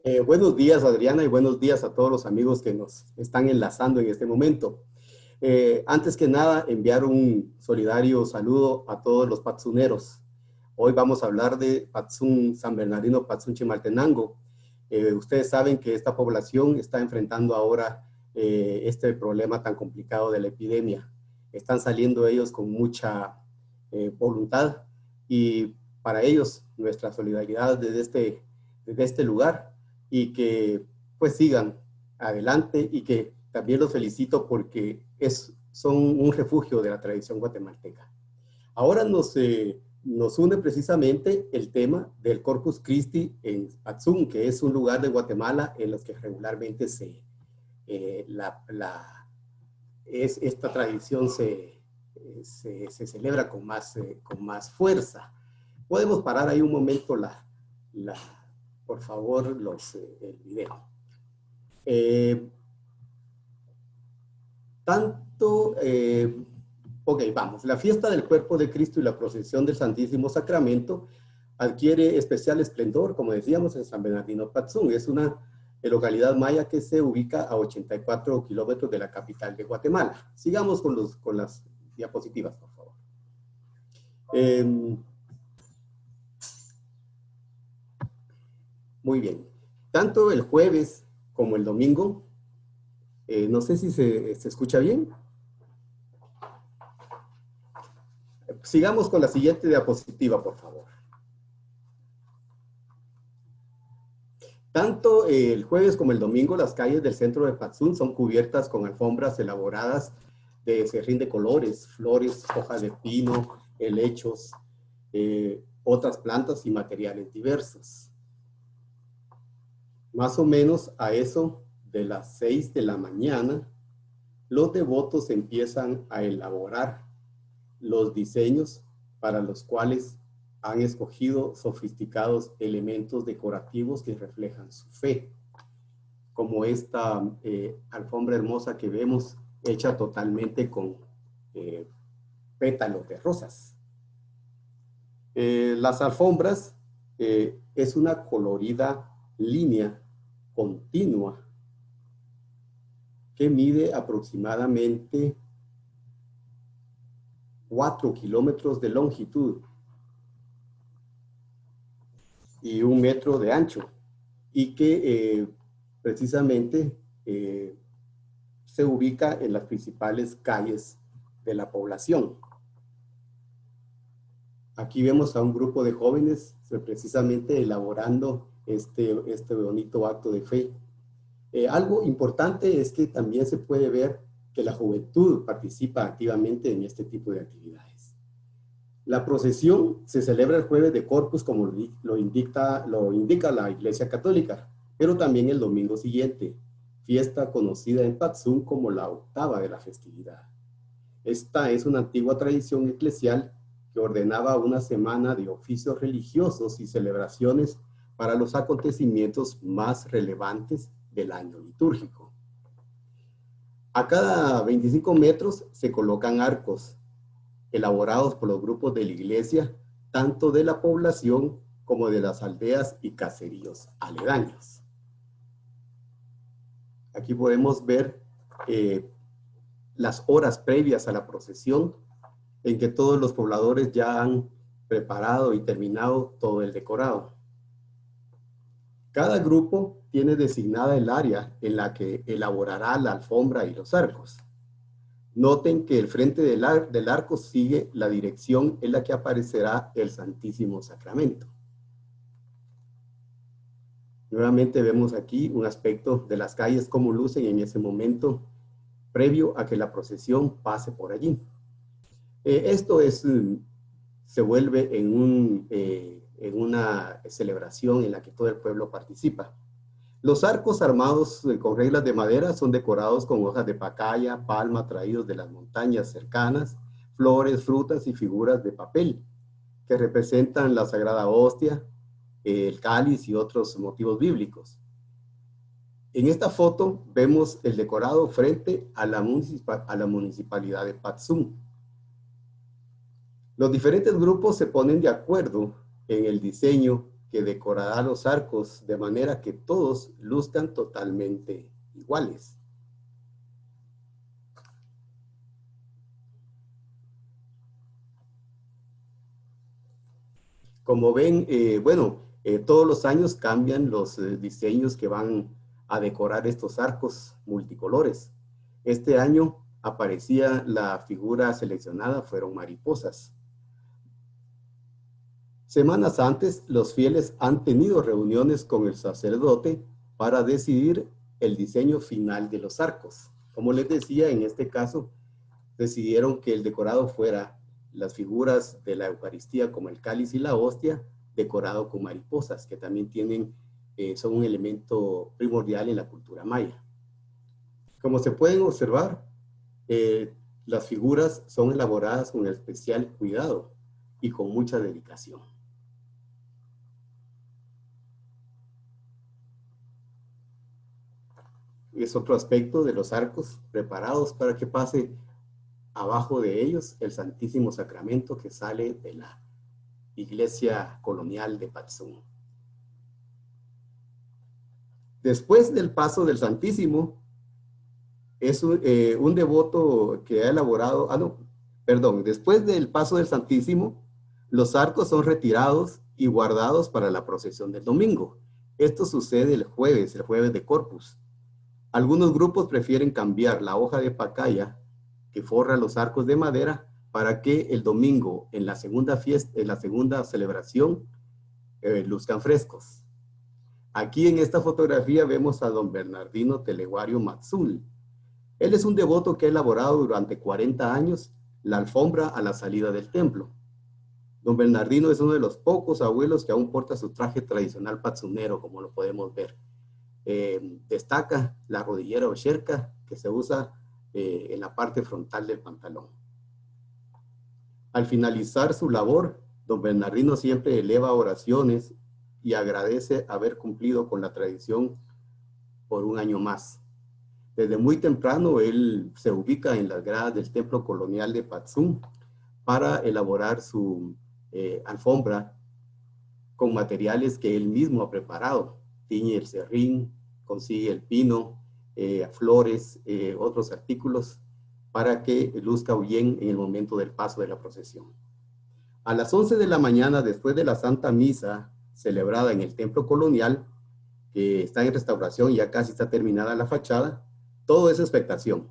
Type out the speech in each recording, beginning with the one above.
Buenos días, Adriana, y buenos días a todos los amigos que nos están enlazando en este momento. Antes que nada, enviar un solidario saludo a todos los patsuneros. Hoy vamos a hablar de Patsun San Bernardino, Patsun Chimaltenango. Ustedes saben que esta población está enfrentando ahora este problema tan complicado de la epidemia. Están saliendo ellos con mucha voluntad y para ellos nuestra solidaridad desde este lugar y que pues sigan adelante y que también los felicito porque son un refugio de la tradición guatemalteca. Ahora nos une precisamente el tema del Corpus Christi en Patsun, que es un lugar de Guatemala en los que regularmente esta tradición se celebra con más fuerza. Podemos parar ahí un momento la, por favor, el video. Ok, vamos. La fiesta del Cuerpo de Cristo y la procesión del Santísimo Sacramento adquiere especial esplendor, como decíamos, en San Bernardino Patsun. Es una localidad maya que se ubica a 84 kilómetros de la capital de Guatemala. Sigamos con las diapositivas, por favor. Muy bien. Tanto el jueves como el domingo, no sé si se escucha bien. Sigamos con la siguiente diapositiva, por favor. Tanto el jueves como el domingo, las calles del centro de Patsun son cubiertas con alfombras elaboradas de serrín de colores, flores, hojas de pino, helechos, otras plantas y materiales diversos. Más o menos a eso de las 6 de la mañana, los devotos empiezan a elaborar los diseños para los cuales han escogido sofisticados elementos decorativos que reflejan su fe, como esta alfombra hermosa que vemos hecha totalmente con pétalos de rosas. Las alfombras es una colorida línea continua que mide aproximadamente 4 kilómetros de longitud y 1 metro de ancho, y que precisamente se ubica en las principales calles de la población. Aquí vemos a un grupo de jóvenes precisamente elaborando este bonito acto de fe. Algo importante es que también se puede ver que la juventud participa activamente en este tipo de actividades. La procesión se celebra el jueves de Corpus, como lo indica la Iglesia Católica, pero también el domingo siguiente, fiesta conocida en Patsun como la octava de la festividad. Esta es una antigua tradición eclesial que ordenaba una semana de oficios religiosos y celebraciones para los acontecimientos más relevantes del año litúrgico. A cada 25 metros se colocan arcos, elaborados por los grupos de la iglesia, tanto de la población como de las aldeas y caseríos aledaños. Aquí podemos ver las horas previas a la procesión, en que todos los pobladores ya han preparado y terminado todo el decorado. Cada grupo tiene designada el área en la que elaborará la alfombra y los arcos. Noten que el frente del arco sigue la dirección en la que aparecerá el Santísimo Sacramento. Nuevamente vemos aquí un aspecto de las calles, cómo lucen en ese momento previo a que la procesión pase por allí. Esto se vuelve en una celebración en la que todo el pueblo participa. Los arcos armados con reglas de madera son decorados con hojas de pacaya, palma traídos de las montañas cercanas, flores, frutas y figuras de papel que representan la Sagrada Hostia, el cáliz y otros motivos bíblicos. En esta foto vemos el decorado frente a la municipalidad de Patsun. Los diferentes grupos se ponen de acuerdo en el diseño que decorará los arcos de manera que todos luzcan totalmente iguales. Como ven, todos los años cambian los diseños que van a decorar estos arcos multicolores. Este año aparecía la figura seleccionada, fueron mariposas. Semanas antes, los fieles han tenido reuniones con el sacerdote para decidir el diseño final de los arcos. Como les decía, en este caso, decidieron que el decorado fuera las figuras de la Eucaristía como el cáliz y la hostia, decorado con mariposas, que también son un elemento primordial en la cultura maya. Como se pueden observar, las figuras son elaboradas con especial cuidado y con mucha dedicación. Es otro aspecto de los arcos preparados para que pase abajo de ellos el Santísimo Sacramento que sale de la iglesia colonial de Patzún. Después del paso del Santísimo, es un devoto que ha elaborado, después del paso del Santísimo, los arcos son retirados y guardados para la procesión del domingo. Esto sucede el jueves de Corpus. Algunos grupos prefieren cambiar la hoja de pacaya que forra los arcos de madera para que el domingo, en la segunda celebración, luzcan frescos. Aquí en esta fotografía vemos a don Bernardino Teleguario Matzul. Él es un devoto que ha elaborado durante 40 años la alfombra a la salida del templo. Don Bernardino es uno de los pocos abuelos que aún porta su traje tradicional patzunero, como lo podemos ver. Destaca la rodillera o sherka que se usa en la parte frontal del pantalón. Al finalizar su labor, don Bernardino siempre eleva oraciones y agradece haber cumplido con la tradición por un año más. Desde muy temprano él se ubica en las gradas del templo colonial de Patzún para elaborar su alfombra con materiales que él mismo ha preparado. Tiñe el serrín, consigue el pino, flores, otros artículos para que luzca bien en el momento del paso de la procesión. A las 11 de la mañana, después de la Santa Misa celebrada en el templo colonial, que está en restauración, ya casi está terminada la fachada, todo es expectación.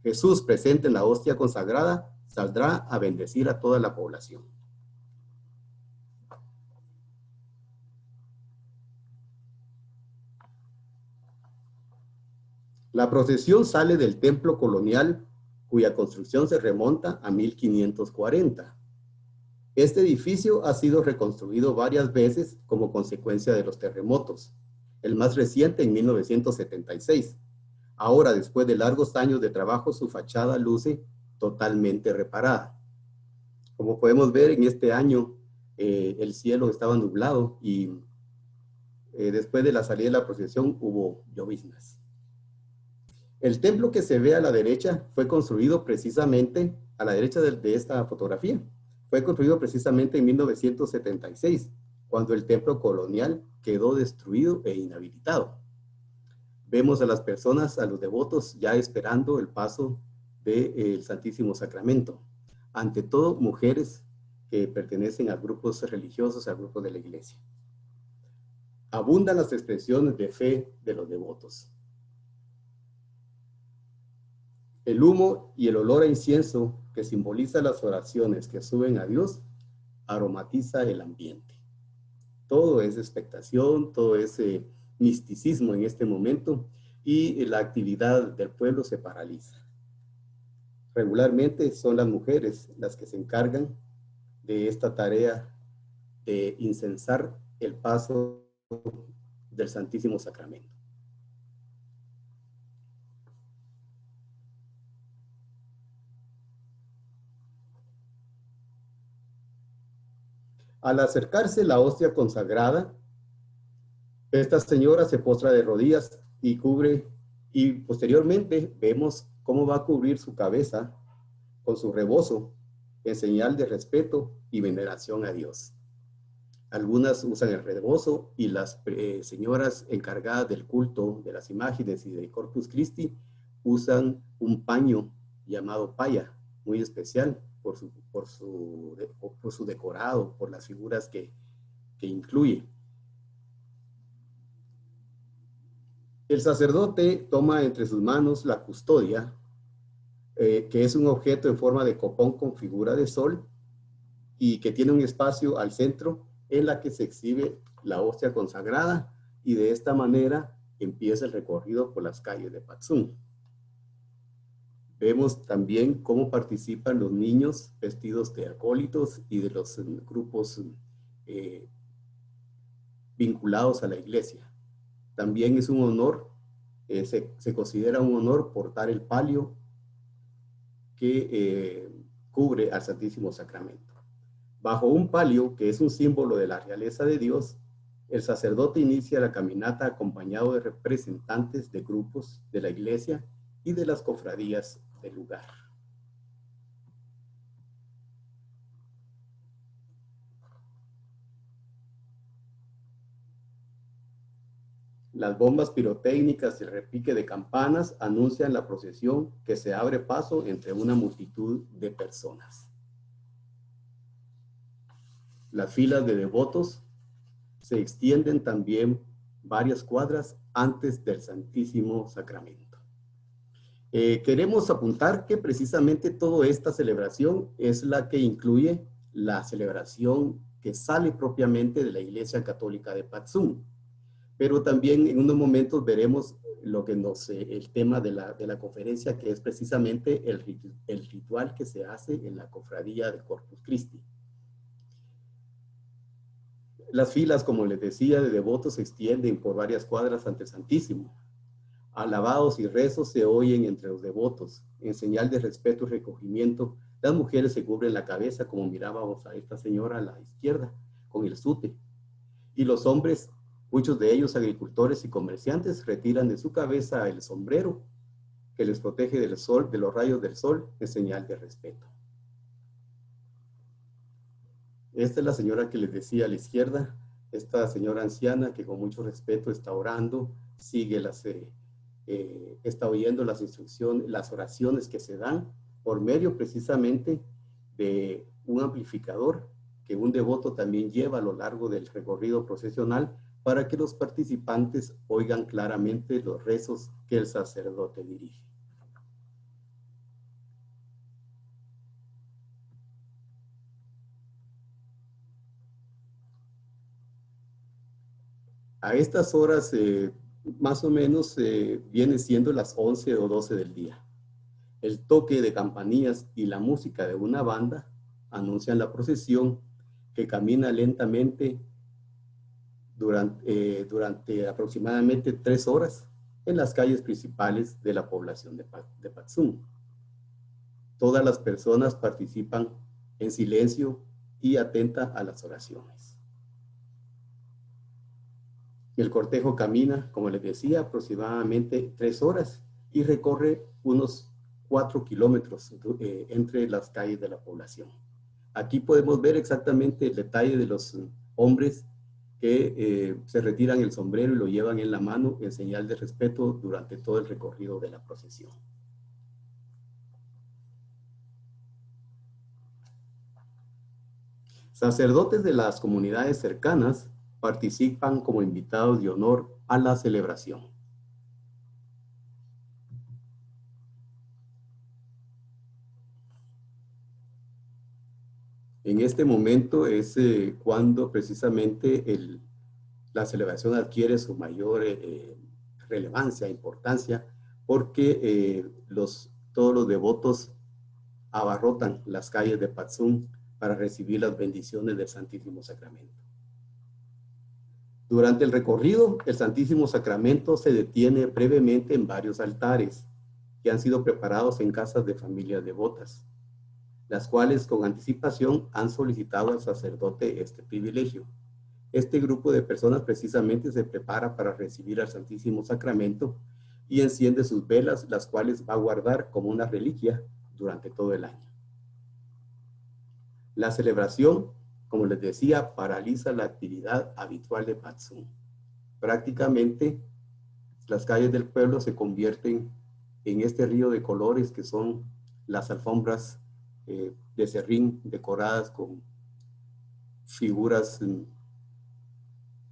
Jesús, presente en la hostia consagrada, saldrá a bendecir a toda la población. La procesión sale del templo colonial, cuya construcción se remonta a 1540. Este edificio ha sido reconstruido varias veces como consecuencia de los terremotos, el más reciente en 1976. Ahora, después de largos años de trabajo, su fachada luce totalmente reparada. Como podemos ver, en este año el cielo estaba nublado y después de la salida de la procesión hubo lloviznas. El templo que se ve a la derecha fue construido precisamente, a la derecha de esta fotografía, fue construido precisamente en 1976, cuando el templo colonial quedó destruido e inhabilitado. Vemos a las personas, a los devotos, ya esperando el paso del Santísimo Sacramento. Ante todo, mujeres que pertenecen a grupos religiosos, a grupos de la iglesia. Abundan las expresiones de fe de los devotos. El humo y el olor a incienso que simboliza las oraciones que suben a Dios aromatiza el ambiente. Todo es expectación, todo es misticismo en este momento y la actividad del pueblo se paraliza. Regularmente son las mujeres las que se encargan de esta tarea de incensar el paso del Santísimo Sacramento. Al acercarse la hostia consagrada, esta señora se postra de rodillas y posteriormente vemos cómo va a cubrir su cabeza con su rebozo en señal de respeto y veneración a Dios. Algunas usan el rebozo y las señoras encargadas del culto de las imágenes y de Corpus Christi usan un paño llamado paya, muy especial por su decorado, por las figuras que incluye. El sacerdote toma entre sus manos la custodia, que es un objeto en forma de copón con figura de sol y que tiene un espacio al centro en la que se exhibe la hostia consagrada, y de esta manera empieza el recorrido por las calles de Patzum. Vemos también cómo participan los niños vestidos de acólitos y de los grupos vinculados a la iglesia. También es un honor, se considera un honor portar el palio que cubre al Santísimo Sacramento. Bajo un palio, que es un símbolo de la realeza de Dios, el sacerdote inicia la caminata acompañado de representantes de grupos de la iglesia y de las cofradías del lugar. Las bombas pirotécnicas y el repique de campanas anuncian la procesión que se abre paso entre una multitud de personas. Las filas de devotos se extienden también varias cuadras antes del Santísimo Sacramento. Queremos apuntar que precisamente toda esta celebración es la que incluye la celebración que sale propiamente de la Iglesia Católica de Patzum. Pero también en unos momentos veremos el tema de la conferencia, que es precisamente el ritual que se hace en la cofradía de Corpus Christi. Las filas, como les decía, de devotos se extienden por varias cuadras ante el Santísimo. Alabados y rezos se oyen entre los devotos. En señal de respeto y recogimiento, las mujeres se cubren la cabeza, como mirábamos a esta señora a la izquierda, con el sute. Y los hombres, muchos de ellos agricultores y comerciantes, retiran de su cabeza el sombrero que les protege del sol, de los rayos del sol, en señal de respeto. Esta es la señora que les decía a la izquierda, esta señora anciana que con mucho respeto está orando, está oyendo las instrucciones, las oraciones que se dan por medio precisamente de un amplificador que un devoto también lleva a lo largo del recorrido procesional para que los participantes oigan claramente los rezos que el sacerdote dirige. A estas horas, más o menos, viene siendo las 11 o 12 del día. El toque de campanillas y la música de una banda anuncian la procesión, que camina lentamente durante aproximadamente 3 horas en las calles principales de la población de Patzum. Todas las personas participan en silencio y atenta a las oraciones. El cortejo camina, como les decía, aproximadamente 3 horas y recorre unos 4 kilómetros entre las calles de la población. Aquí podemos ver exactamente el detalle de los hombres que se retiran el sombrero y lo llevan en la mano en señal de respeto durante todo el recorrido de la procesión. Sacerdotes de las comunidades cercanas participan como invitados de honor a la celebración. En este momento es cuando precisamente la celebración adquiere su mayor relevancia, importancia, porque todos los devotos abarrotan las calles de Patzum para recibir las bendiciones del Santísimo Sacramento. Durante el recorrido, el Santísimo Sacramento se detiene brevemente en varios altares que han sido preparados en casas de familias devotas, las cuales con anticipación han solicitado al sacerdote este privilegio. Este grupo de personas precisamente se prepara para recibir al Santísimo Sacramento y enciende sus velas, las cuales va a guardar como una reliquia durante todo el año. La celebración como les decía, paraliza la actividad habitual de Patzum. Prácticamente las calles del pueblo se convierten en este río de colores que son las alfombras de serrín decoradas con figuras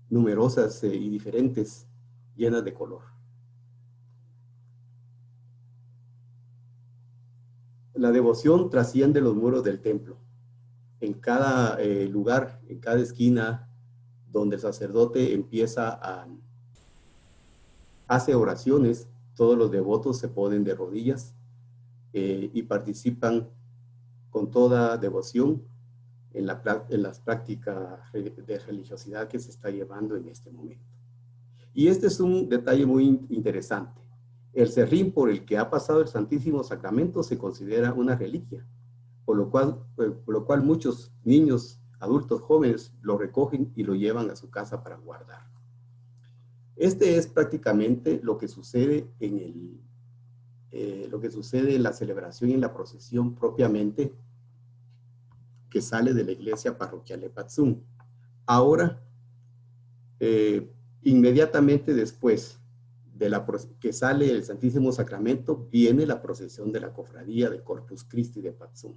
numerosas y diferentes, llenas de color. La devoción trasciende los muros del templo. En cada lugar, en cada esquina donde el sacerdote hace oraciones, todos los devotos se ponen de rodillas y participan con toda devoción en las prácticas de religiosidad que se está llevando en este momento. Y este es un detalle muy interesante. El serrín por el que ha pasado el Santísimo Sacramento se considera una reliquia, por lo cual muchos niños, adultos, jóvenes lo recogen y lo llevan a su casa para guardar. Este es prácticamente lo que sucede en la celebración y en la procesión propiamente que sale de la iglesia parroquial de Patzum. Ahora, inmediatamente después de que sale el Santísimo Sacramento, viene la procesión de la cofradía de Corpus Christi de Patzum.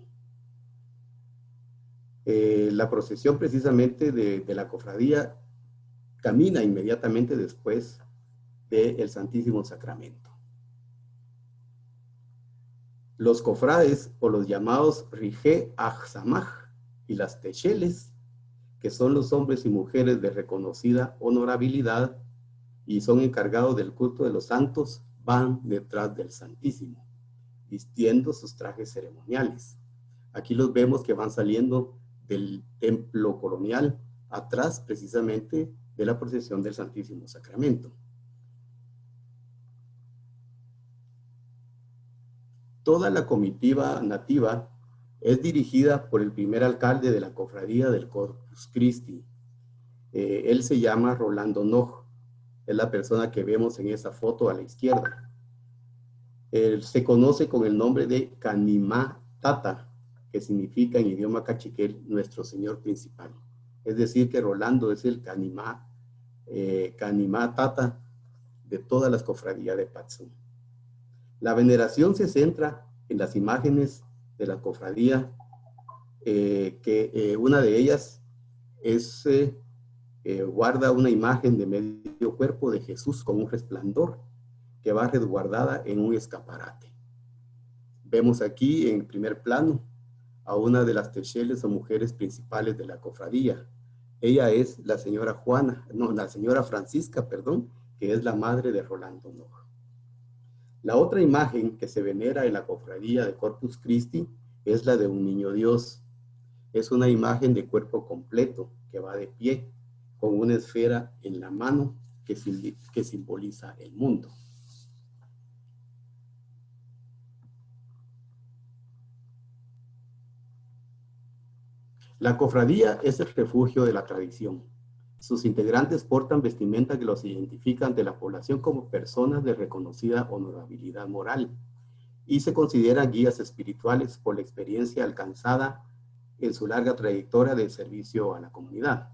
La procesión precisamente de la cofradía camina inmediatamente después del Santísimo Sacramento. Los cofrades, o los llamados Rige Ajsamaj, y las Techeles, que son los hombres y mujeres de reconocida honorabilidad y son encargados del culto de los santos, van detrás del Santísimo, vistiendo sus trajes ceremoniales. Aquí los vemos que van saliendo del templo colonial, atrás precisamente de la procesión del Santísimo Sacramento. Toda la comitiva nativa es dirigida por el primer alcalde de la cofradía del Corpus Christi. Él se llama Rolando Noj, es la persona que vemos en esa foto a la izquierda. Él se conoce con el nombre de Canimá Tata, que significa en idioma cachiquel nuestro Señor principal. Es decir, que Rolando es el Canimá Tata de todas las cofradías de Patzum. La veneración se centra en las imágenes de la cofradía, una de ellas guarda una imagen de medio cuerpo de Jesús con un resplandor que va resguardada en un escaparate. Vemos aquí en primer plano a una de las techeles o mujeres principales de la cofradía. Ella es la señora Francisca, que es la madre de Rolando Noj. La otra imagen que se venera en la cofradía de Corpus Christi es la de un niño Dios. Es una imagen de cuerpo completo que va de pie, con una esfera en la mano que simboliza el mundo. La cofradía es el refugio de la tradición. Sus integrantes portan vestimenta que los identifican de la población como personas de reconocida honorabilidad moral y se consideran guías espirituales por la experiencia alcanzada en su larga trayectoria de servicio a la comunidad.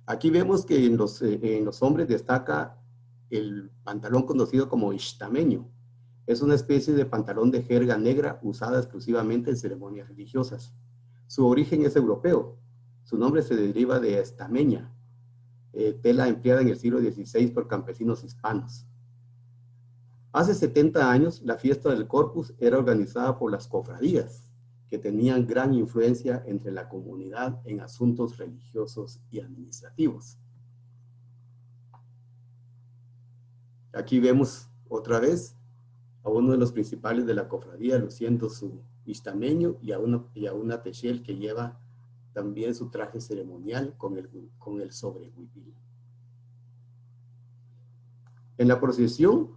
Aquí vemos que en los hombres destaca el pantalón conocido como ixtameño. Es una especie de pantalón de jerga negra usada exclusivamente en ceremonias religiosas. Su origen es europeo. Su nombre se deriva de estameña, tela empleada en el siglo XVI por campesinos hispanos. Hace 70 años, la fiesta del Corpus era organizada por las cofradías, que tenían gran influencia entre la comunidad en asuntos religiosos y administrativos. Aquí vemos otra vez a uno de los principales de la cofradía luciendo su ixtameño y a una techel que lleva también su traje ceremonial con el sobrehuipil. En la procesión,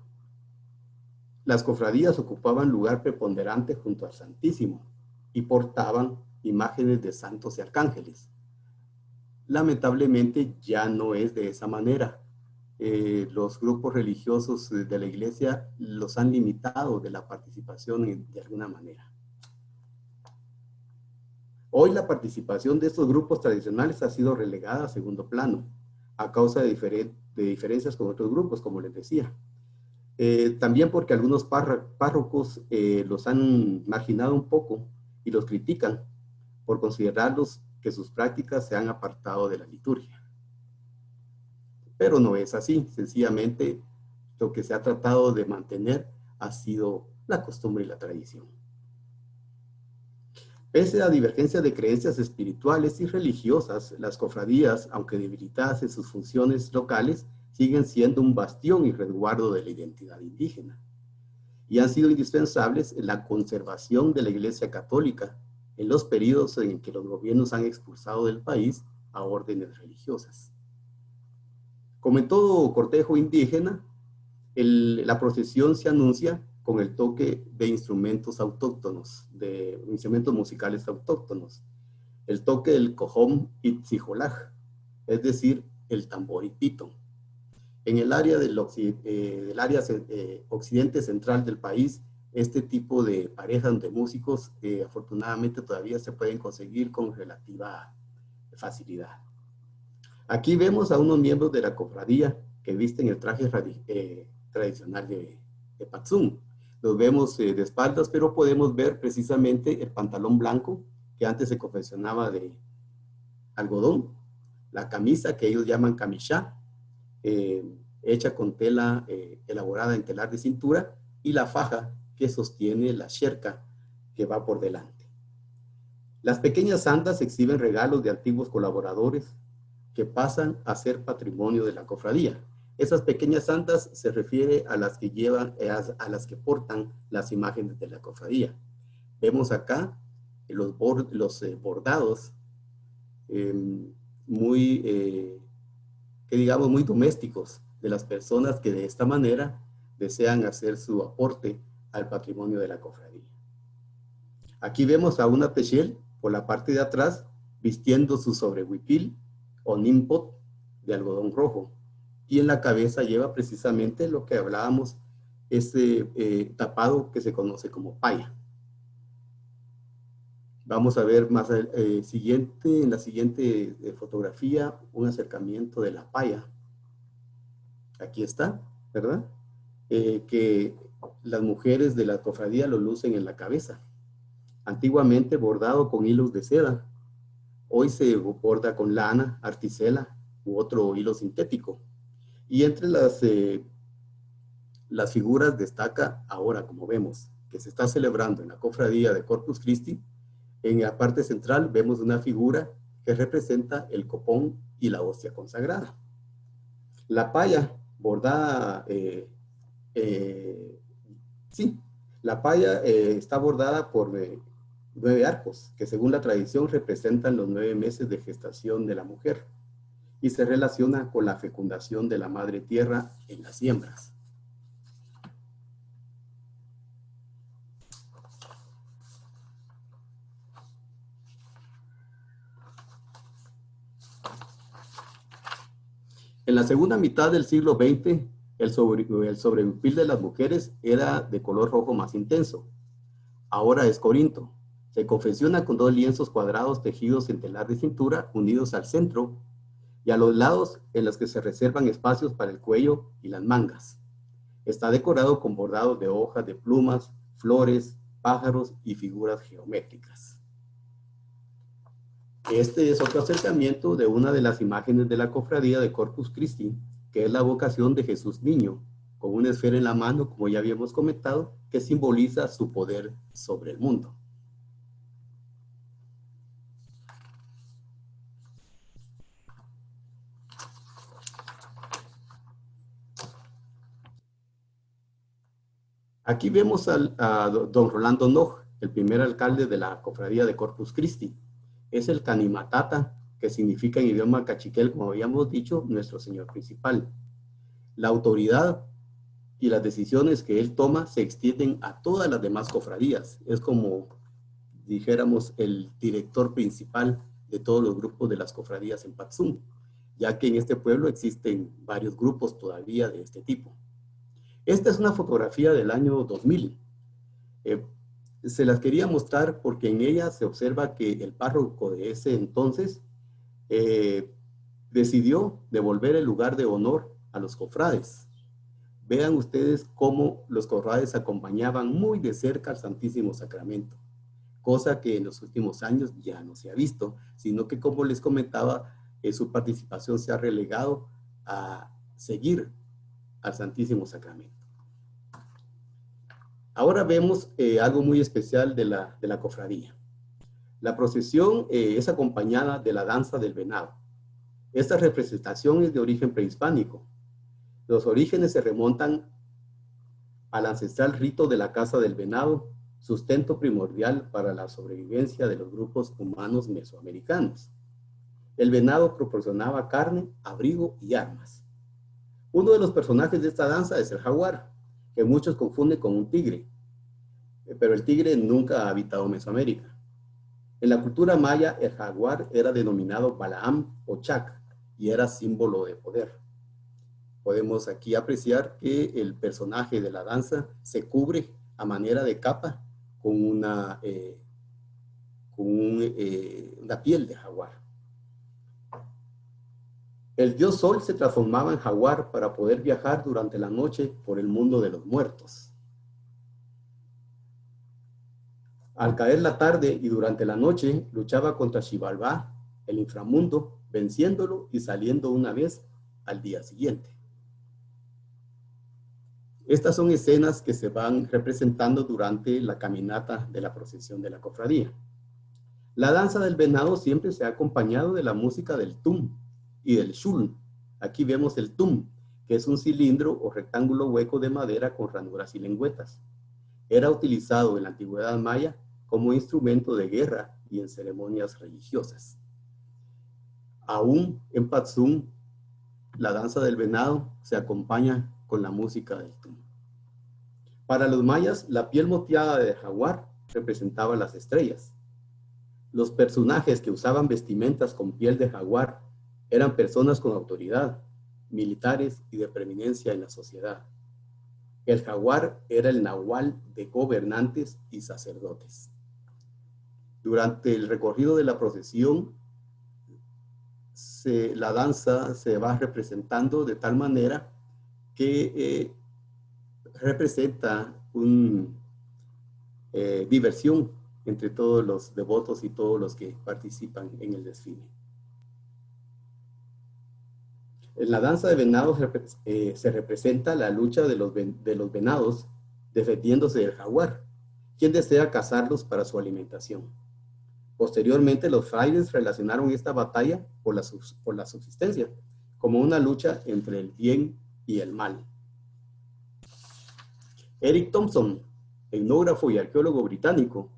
las cofradías ocupaban lugar preponderante junto al Santísimo y portaban imágenes de santos y arcángeles. Lamentablemente ya no es de esa manera. Los grupos religiosos de la iglesia los han limitado de la participación de alguna manera. Hoy la participación de estos grupos tradicionales ha sido relegada a segundo plano, a causa de diferencias con otros grupos, como les decía. También porque algunos párrocos los han marginado un poco y los critican por considerarlos que sus prácticas se han apartado de la liturgia. Pero no es así, sencillamente lo que se ha tratado de mantener ha sido la costumbre y la tradición. Pese a divergencias de creencias espirituales y religiosas, las cofradías, aunque debilitadas en sus funciones locales, siguen siendo un bastión y resguardo de la identidad indígena. Y han sido indispensables en la conservación de la Iglesia Católica en los periodos en que los gobiernos han expulsado del país a órdenes religiosas. Como en todo cortejo indígena, la procesión se anuncia con el toque de instrumentos autóctonos, de instrumentos musicales autóctonos. El toque del cojón y tzijolaj, es decir, el tambor y pito. En el área occidente central del país, este tipo de parejas de músicos afortunadamente todavía se pueden conseguir con relativa facilidad. Aquí vemos a unos miembros de la cofradía que visten el traje tradicional de Patzún. Los vemos de espaldas, pero podemos ver precisamente el pantalón blanco que antes se confeccionaba de algodón, la camisa que ellos llaman camishá, hecha con tela elaborada en telar de cintura, y la faja que sostiene la sherka que va por delante. Las pequeñas santas exhiben regalos de antiguos colaboradores que pasan a ser patrimonio de la cofradía. Esas pequeñas santas se refiere a las que llevan, a las que portan las imágenes de la cofradía. Vemos acá los bordados muy domésticos de las personas que de esta manera desean hacer su aporte al patrimonio de la cofradía. Aquí vemos a una techel por la parte de atrás vistiendo su sobrehuipil o nimpot de algodón rojo, y en la cabeza lleva precisamente lo que hablábamos, ese tapado que se conoce como paya. Vamos a ver más en la siguiente fotografía un acercamiento de la paya. Aquí está, ¿verdad? Que las mujeres de la cofradía lo lucen en la cabeza. Antiguamente bordado con hilos de seda. Hoy se borda con lana, articela u otro hilo sintético. Y entre las figuras destaca ahora, como vemos, que se está celebrando en la cofradía de Corpus Christi. En la parte central vemos una figura que representa el copón y la hostia consagrada. La paya bordada, la paya está bordada por 9 arcos, que según la tradición representan los 9 meses de gestación de la mujer y se relaciona con la fecundación de la madre tierra en las siembras. En la segunda mitad del siglo XX, el sobrehuipil de las mujeres era de color rojo más intenso. Ahora es corinto. Se confecciona con 2 lienzos cuadrados tejidos en telar de cintura unidos al centro y a los lados en los que se reservan espacios para el cuello y las mangas. Está decorado con bordados de hojas de plumas, flores, pájaros y figuras geométricas. Este es otro acercamiento de una de las imágenes de la cofradía de Corpus Christi, que es la vocación de Jesús Niño, con una esfera en la mano, como ya habíamos comentado, que simboliza su poder sobre el mundo. Aquí vemos a don Rolando Noj, el primer alcalde de la cofradía de Corpus Christi. Es el Canimatata, que significa en idioma cachiquel, como habíamos dicho, nuestro señor principal. La autoridad y las decisiones que él toma se extienden a todas las demás cofradías. Es como, dijéramos, el director principal de todos los grupos de las cofradías en Patzún, ya que en este pueblo existen varios grupos todavía de este tipo. Esta es una fotografía del año 2000. se las quería mostrar porque en ella se observa que el párroco de ese entonces decidió devolver el lugar de honor a los cofrades. Vean ustedes cómo los cofrades acompañaban muy de cerca al Santísimo Sacramento, cosa que en los últimos años ya no se ha visto, sino que, como les comentaba, su participación se ha relegado a seguir al Santísimo Sacramento. Ahora vemos algo muy especial de la cofradía. La procesión es acompañada de la danza del venado. Esta representación es de origen prehispánico. Los orígenes se remontan al ancestral rito de la caza del venado, sustento primordial para la sobrevivencia de los grupos humanos mesoamericanos. El venado proporcionaba carne, abrigo y armas. Uno de los personajes de esta danza es el jaguar, que muchos confunden con un tigre, pero el tigre nunca ha habitado Mesoamérica. En la cultura maya, el jaguar era denominado Balaam o Chac y era símbolo de poder. Podemos aquí apreciar que el personaje de la danza se cubre a manera de capa con una piel de jaguar. El dios Sol se transformaba en jaguar para poder viajar durante la noche por el mundo de los muertos. Al caer la tarde y durante la noche, luchaba contra Xibalbá, el inframundo, venciéndolo y saliendo una vez al día siguiente. Estas son escenas que se van representando durante la caminata de la procesión de la cofradía. La danza del venado siempre se ha acompañado de la música del tum y del shul. Aquí vemos el tum, que es un cilindro o rectángulo hueco de madera con ranuras y lengüetas. Era utilizado en la antigüedad maya como instrumento de guerra y en ceremonias religiosas. Aún en Patzum, la danza del venado se acompaña con la música del tum. Para los mayas, la piel moteada de jaguar representaba las estrellas. Los personajes que usaban vestimentas con piel de jaguar eran personas con autoridad, militares y de preeminencia en la sociedad. El jaguar era el nahual de gobernantes y sacerdotes. Durante el recorrido de la procesión, la danza se va representando de tal manera que representa una diversión entre todos los devotos y todos los que participan en el desfile. En la danza de venados se representa la lucha de los venados defendiéndose del jaguar, quien desea cazarlos para su alimentación. Posteriormente, los frailes relacionaron esta batalla por la subsistencia, como una lucha entre el bien y el mal. Eric Thompson, etnógrafo y arqueólogo británico,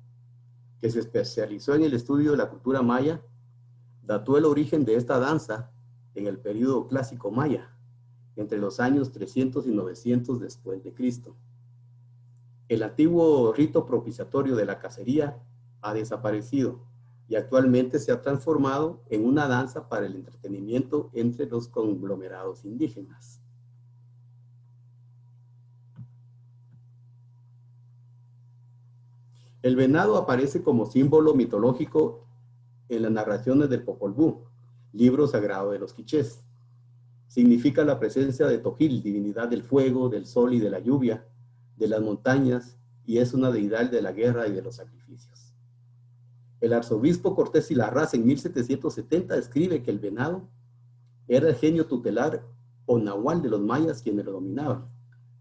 que se especializó en el estudio de la cultura maya, dató el origen de esta danza en el período clásico maya, entre los años 300 y 900 después de Cristo. El antiguo rito propiciatorio de la cacería ha desaparecido y actualmente se ha transformado en una danza para el entretenimiento entre los conglomerados indígenas. El venado aparece como símbolo mitológico en las narraciones del Popol Vuh, libro sagrado de los quichés. Significa la presencia de Tojil, divinidad del fuego, del sol y de la lluvia, de las montañas, y es una deidad de la guerra y de los sacrificios. El arzobispo Cortés y Larraz en 1770 escribe que el venado era el genio tutelar o nahual de los mayas quienes lo dominaban.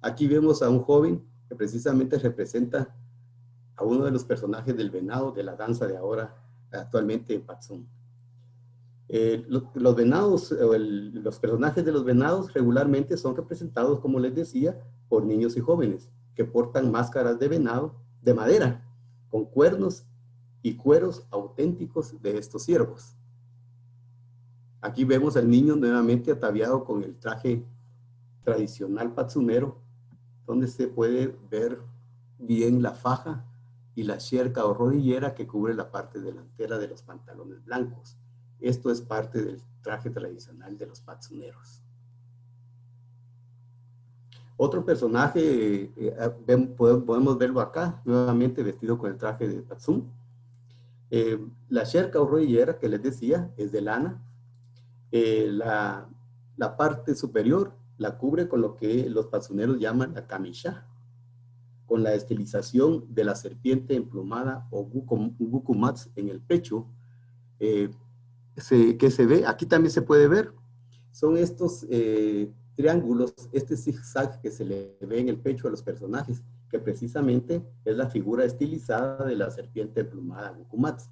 Aquí vemos a un joven que precisamente representa a uno de los personajes del venado de la danza de ahora, actualmente en Patzum. Los venados, los personajes de los venados regularmente son representados, como les decía, por niños y jóvenes que portan máscaras de venado de madera con cuernos y cueros auténticos de estos ciervos. Aquí vemos al niño nuevamente ataviado con el traje tradicional patzumero, donde se puede ver bien la faja y la sherca o rodillera que cubre la parte delantera de los pantalones blancos. Esto es parte del traje tradicional de los patzuneros. Otro personaje, podemos verlo acá, nuevamente vestido con el traje de Patsum. La sherka o rodillera que les decía es de lana. La parte superior la cubre con lo que los patsuneros llaman la kamisha, con la estilización de la serpiente emplumada o gukumats en el pecho, que se ve, aquí también se puede ver, son estos triángulos, este zigzag que se le ve en el pecho a los personajes, que precisamente es la figura estilizada de la serpiente emplumada Gukumats.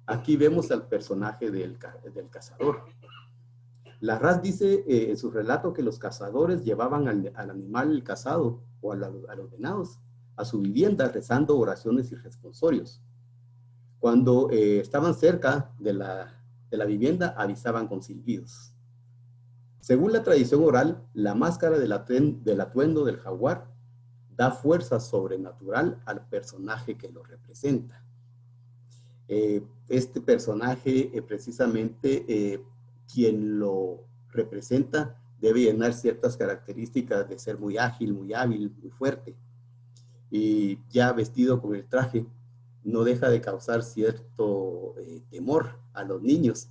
Aquí vemos al personaje del cazador. Larraz dice en su relato que los cazadores llevaban al animal cazado o a los venados a su vivienda rezando oraciones y responsorios. Cuando estaban cerca de la vivienda avisaban con silbidos. Según la tradición oral, la máscara del atuendo del jaguar da fuerza sobrenatural al personaje que lo representa. Este personaje precisamente quien lo representa debe llenar ciertas características de ser muy ágil, muy hábil, muy fuerte. Y ya vestido con el traje, no deja de causar cierto temor a los niños,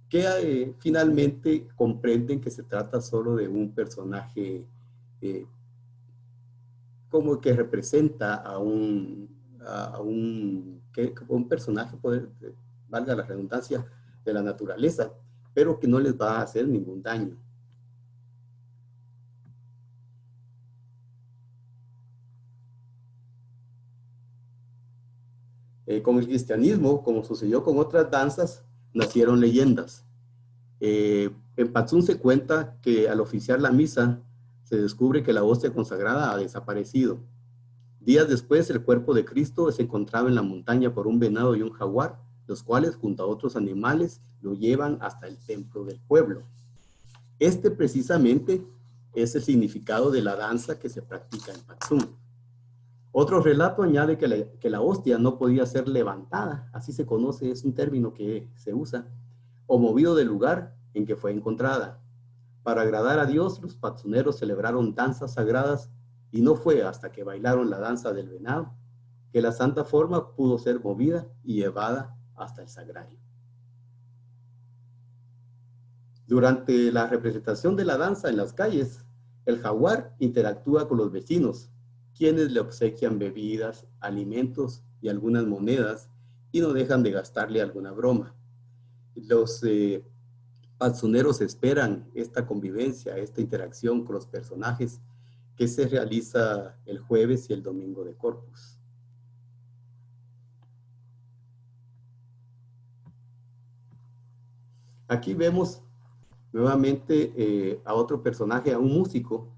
que finalmente comprenden que se trata solo de un personaje como que representa a un personaje, valga la redundancia, de la naturaleza, pero que no les va a hacer ningún daño. Con el cristianismo, como sucedió con otras danzas, nacieron leyendas. En Patsum se cuenta que al oficiar la misa, se descubre que la hostia consagrada ha desaparecido. Días después, el cuerpo de Cristo es encontrado en la montaña por un venado y un jaguar, los cuales, junto a otros animales, lo llevan hasta el templo del pueblo. Este precisamente es el significado de la danza que se practica en Patsum. Otro relato añade que la hostia no podía ser levantada, así se conoce, es un término que se usa, o movido del lugar en que fue encontrada. Para agradar a Dios, los patsuneros celebraron danzas sagradas y no fue hasta que bailaron la danza del venado que la santa forma pudo ser movida y llevada hasta el sagrario. Durante la representación de la danza en las calles, el jaguar interactúa con los vecinos, quienes le obsequian bebidas, alimentos y algunas monedas y no dejan de gastarle alguna broma. Los patsuneros esperan esta convivencia, esta interacción con los personajes que se realiza el jueves y el domingo de Corpus. Aquí vemos nuevamente a otro personaje, a un músico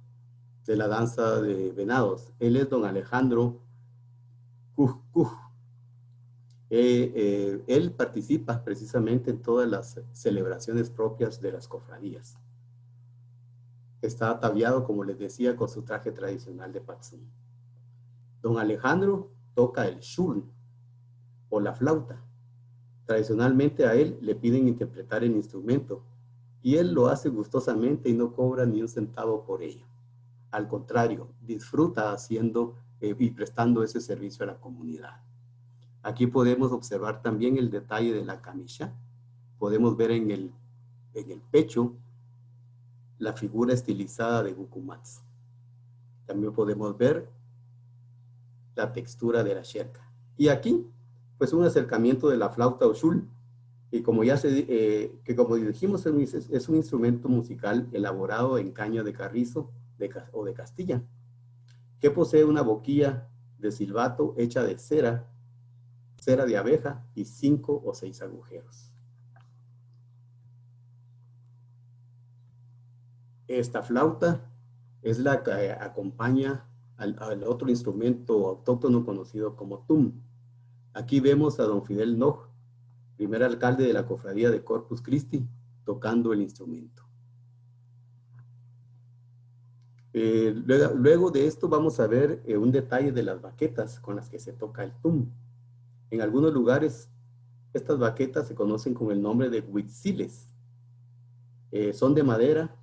de la danza de venados. Él es don Alejandro Cuj. Él participa precisamente en todas las celebraciones propias de las cofradías. Está ataviado, como les decía, con su traje tradicional de Patsum. Don Alejandro toca el shul o la flauta. Tradicionalmente a él le piden interpretar el instrumento y él lo hace gustosamente y no cobra ni un centavo por ello. Al contrario, disfruta haciendo y prestando ese servicio a la comunidad. Aquí podemos observar también el detalle de la camisa. Podemos ver en el pecho la figura estilizada de Gukumats. También podemos ver la textura de la sherka. Y aquí, pues un acercamiento de la flauta o shul, y como como dijimos, es un instrumento musical elaborado en caña de carrizo o de Castilla, que posee una boquilla de silbato hecha de cera de abeja y 5 o 6 agujeros. Esta flauta es la que acompaña al otro instrumento autóctono conocido como tum. Aquí vemos a don Fidel Noj, primer alcalde de la cofradía de Corpus Christi, tocando el instrumento. Luego de esto vamos a ver un detalle de las baquetas con las que se toca el tum. En algunos lugares, estas baquetas se conocen con el nombre de huitziles. Son de madera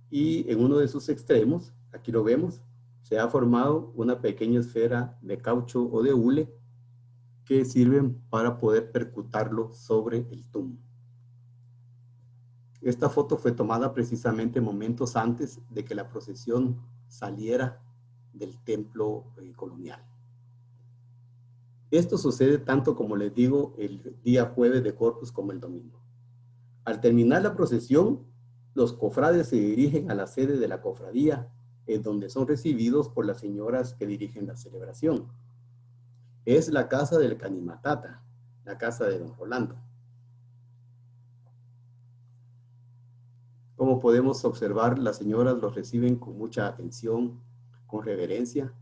y en uno de sus extremos, aquí lo vemos, se ha formado una pequeña esfera de caucho o de hule que sirven para poder percutarlo sobre el tum. Esta foto fue tomada precisamente momentos antes de que la procesión saliera del templo colonial. Esto sucede tanto, como les digo, el día jueves de Corpus como el domingo. Al terminar la procesión, los cofrades se dirigen a la sede de la cofradía, en donde son recibidos por las señoras que dirigen la celebración. Es la casa del Canimatata, la casa de don Rolando. Como podemos observar, las señoras los reciben con mucha atención, con reverencia,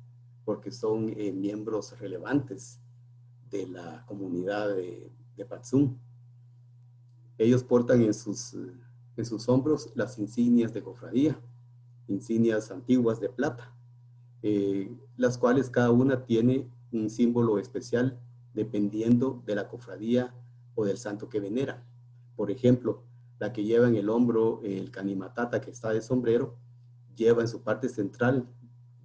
porque son miembros relevantes de la comunidad de Patzum. Ellos portan en sus hombros las insignias de cofradía, insignias antiguas de plata, las cuales cada una tiene un símbolo especial dependiendo de la cofradía o del santo que venera. Por ejemplo, la que lleva en el hombro el Canimatata, que está de sombrero, lleva en su parte central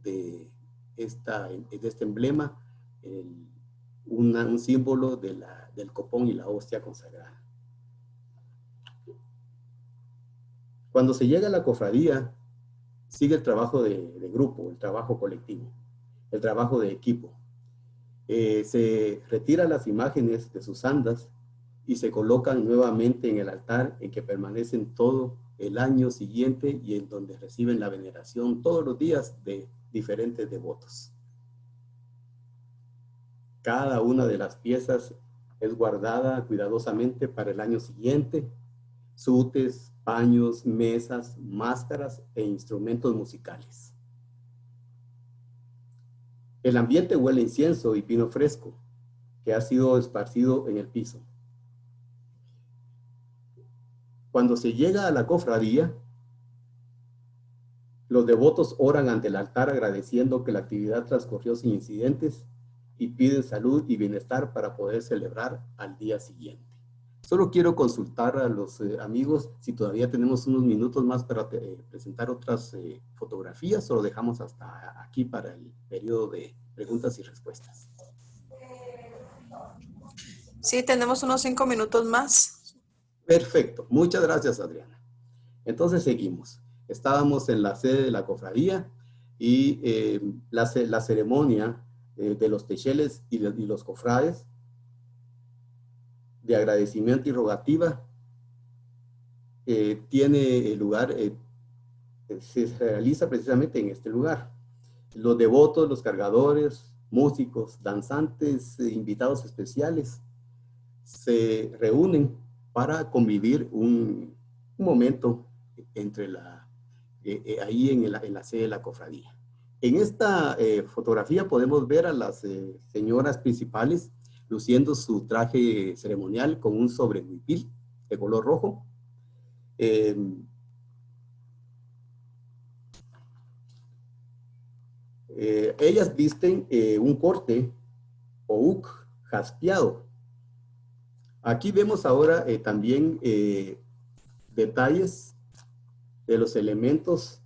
de este emblema un símbolo del copón y la hostia consagrada. Cuando se llega a la cofradía, sigue el trabajo de grupo, el trabajo colectivo, el trabajo de equipo. Se retiran las imágenes de sus andas y se colocan nuevamente en el altar en que permanecen todo el año siguiente y en donde reciben la veneración todos los días de diferentes devotos. Cada una de las piezas es guardada cuidadosamente para el año siguiente. Sutes, paños, mesas, máscaras e instrumentos musicales. El ambiente huele a incienso y pino fresco que ha sido esparcido en el piso. Cuando se llega a la cofradía, los devotos oran ante el altar agradeciendo que la actividad transcurrió sin incidentes y piden salud y bienestar para poder celebrar al día siguiente. Solo quiero consultar a los amigos si todavía tenemos unos minutos más para presentar otras fotografías o lo dejamos hasta aquí para el periodo de preguntas y respuestas. Sí, tenemos unos 5 minutos más. Perfecto. Muchas gracias, Adriana. Entonces seguimos. Estábamos en la sede de la cofradía y la ceremonia de los techeles y los cofrades de agradecimiento y rogativa tiene lugar, se realiza precisamente en este lugar. Los devotos, los cargadores, músicos, danzantes, invitados especiales se reúnen para convivir un momento entre ahí en la sede de la cofradía. En esta fotografía podemos ver a las señoras principales luciendo su traje ceremonial con un sobrehuipil de color rojo. Ellas visten un corte o uc jaspeado. Aquí vemos ahora también detalles de los elementos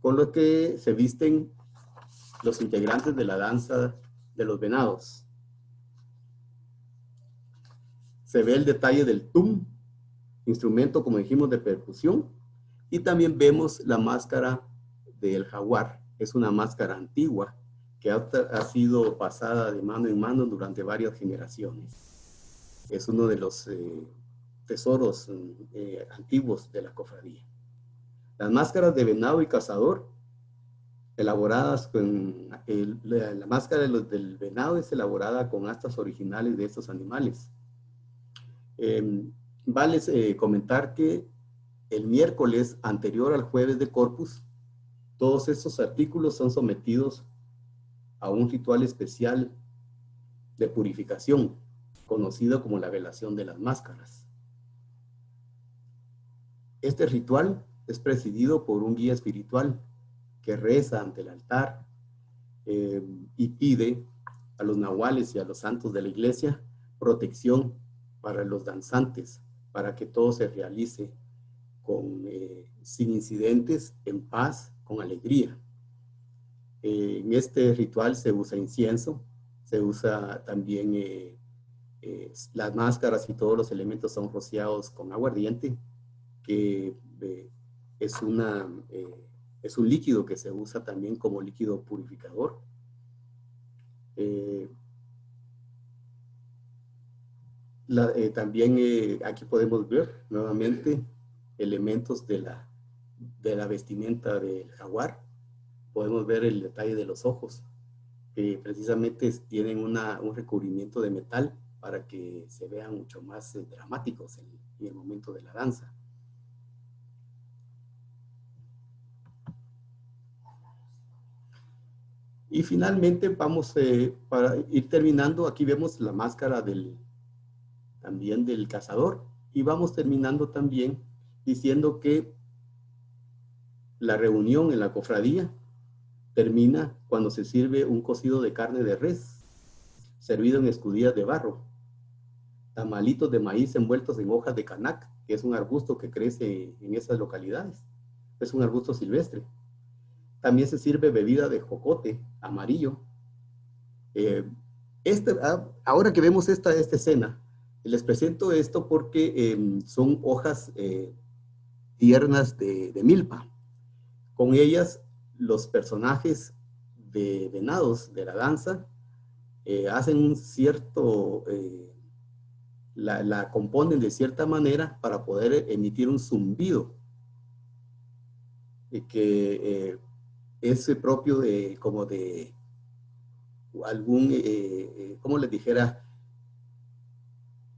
con los que se visten los integrantes de la danza de los venados. Se ve el detalle del tum, instrumento, como dijimos, de percusión, y también vemos la máscara del jaguar. Es una máscara antigua que ha sido pasada de mano en mano durante varias generaciones. Es uno de los tesoros antiguos de la cofradía. Las máscaras de venado y cazador, elaboradas con la máscara del venado es elaborada con astas originales de estos animales. Vale comentar que el miércoles anterior al jueves de Corpus, todos estos artículos son sometidos a un ritual especial de purificación, conocido como la velación de las máscaras. Este ritual es presidido por un guía espiritual que reza ante el altar y pide a los nahuales y a los santos de la iglesia protección para los danzantes, para que todo se realice sin incidentes, en paz, con alegría. En este ritual se usa incienso, se usa también las máscaras y todos los elementos son rociados con aguardiente, que es, es un líquido que se usa también como líquido purificador. También aquí podemos ver nuevamente elementos de la vestimenta del jaguar. Podemos ver el detalle de los ojos, que precisamente tienen un recubrimiento de metal para que se vean mucho más dramáticos en el momento de la danza. Y finalmente vamos, para ir terminando, aquí vemos la máscara también del cazador, y vamos terminando también diciendo que la reunión en la cofradía termina cuando se sirve un cocido de carne de res, servido en escudillas de barro, tamalitos de maíz envueltos en hojas de canac, que es un arbusto que crece en esas localidades. Es un arbusto silvestre. También se sirve bebida de jocote amarillo. Ahora que vemos esta escena, les presento esto porque son hojas tiernas de milpa. Con ellas, los personajes de venados de la danza hacen un cierto, la componen de cierta manera para poder emitir un zumbido que es propio de, como de algún, como les dijera,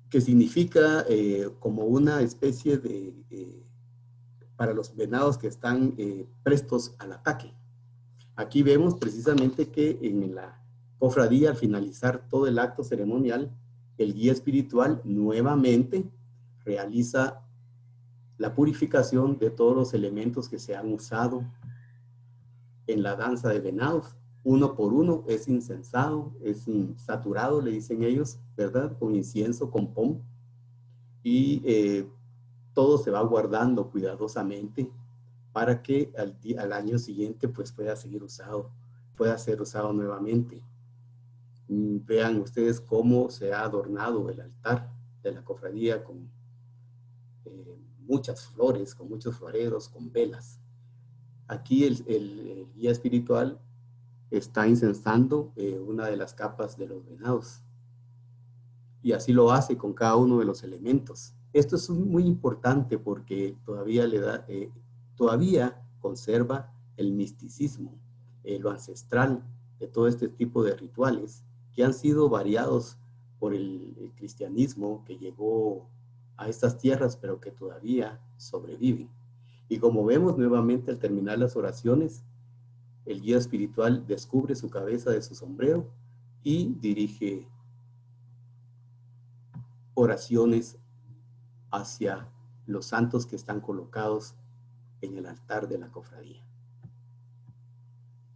que significa como una especie de, para los venados que están prestos al ataque. Aquí vemos precisamente que en la cofradía, al finalizar todo el acto ceremonial, el guía espiritual nuevamente realiza la purificación de todos los elementos que se han usado en la danza de venados. Uno por uno es incensado, es saturado, le dicen ellos, ¿verdad? Con incienso, con pom. Y todo se va guardando cuidadosamente para que al año siguiente pues pueda ser usado nuevamente. Vean ustedes cómo se ha adornado el altar de la cofradía con muchas flores, con muchos floreros, con velas. Aquí el guía espiritual está incensando una de las capas de los venados. Y así lo hace con cada uno de los elementos. Esto es muy importante porque todavía conserva el misticismo, lo ancestral de todo este tipo de rituales que han sido variados por el cristianismo que llegó a estas tierras, pero que todavía sobreviven. Y como vemos nuevamente al terminar las oraciones, el guía espiritual descubre su cabeza de su sombrero y dirige oraciones hacia los santos que están colocados en el altar de la cofradía.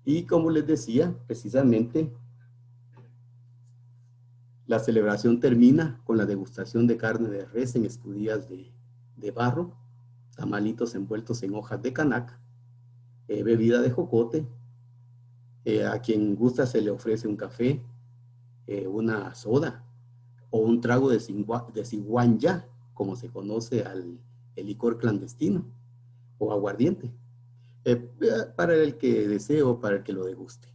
Y como les decía, precisamente, la celebración termina con la degustación de carne de res en escudillas de barro, tamalitos envueltos en hojas de canac, bebida de jocote, a quien gusta se le ofrece un café, una soda o un trago de ciguanya, como se conoce el licor clandestino, o aguardiente, para el que desee o para el que lo deguste.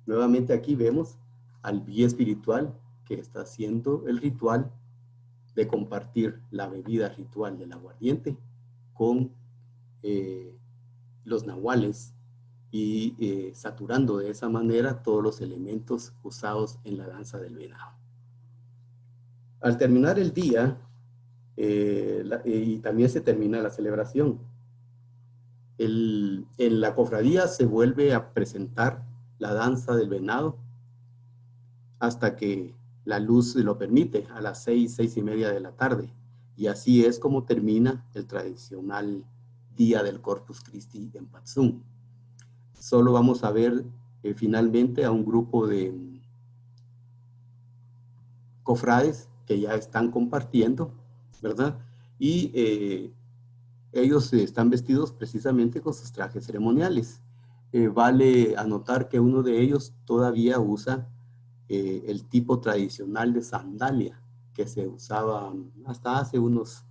Nuevamente aquí vemos al guía espiritual que está haciendo el ritual de compartir la bebida ritual del aguardiente con los nahuales y saturando de esa manera todos los elementos usados en la danza del venado. Al terminar el día, y también se termina la celebración, en la cofradía se vuelve a presentar la danza del venado hasta que la luz lo permite, a las 6:30 de la tarde. Y así es como termina el tradicional día del Corpus Christi en Patzum. Solo vamos a ver finalmente a un grupo de cofrades que ya están compartiendo, ¿verdad? Y ellos están vestidos precisamente con sus trajes ceremoniales. vale anotar que uno de ellos todavía usa el tipo tradicional de sandalia que se usaba hasta hace unos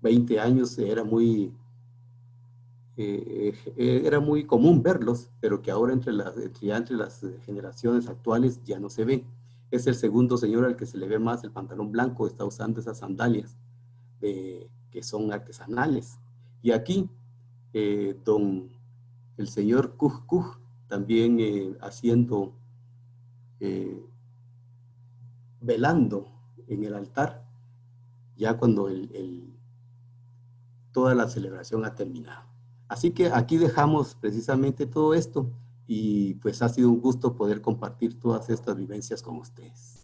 20 años. Era muy común verlos, pero que ahora entre las generaciones actuales ya no se ve. Es el segundo señor al que se le ve más el pantalón blanco, está usando esas sandalias que son artesanales. Y aquí, el señor Cuj Cuj, también haciendo, eh, velando en el altar, ya cuando toda la celebración ha terminado. Así que aquí dejamos precisamente todo esto y pues ha sido un gusto poder compartir todas estas vivencias con ustedes.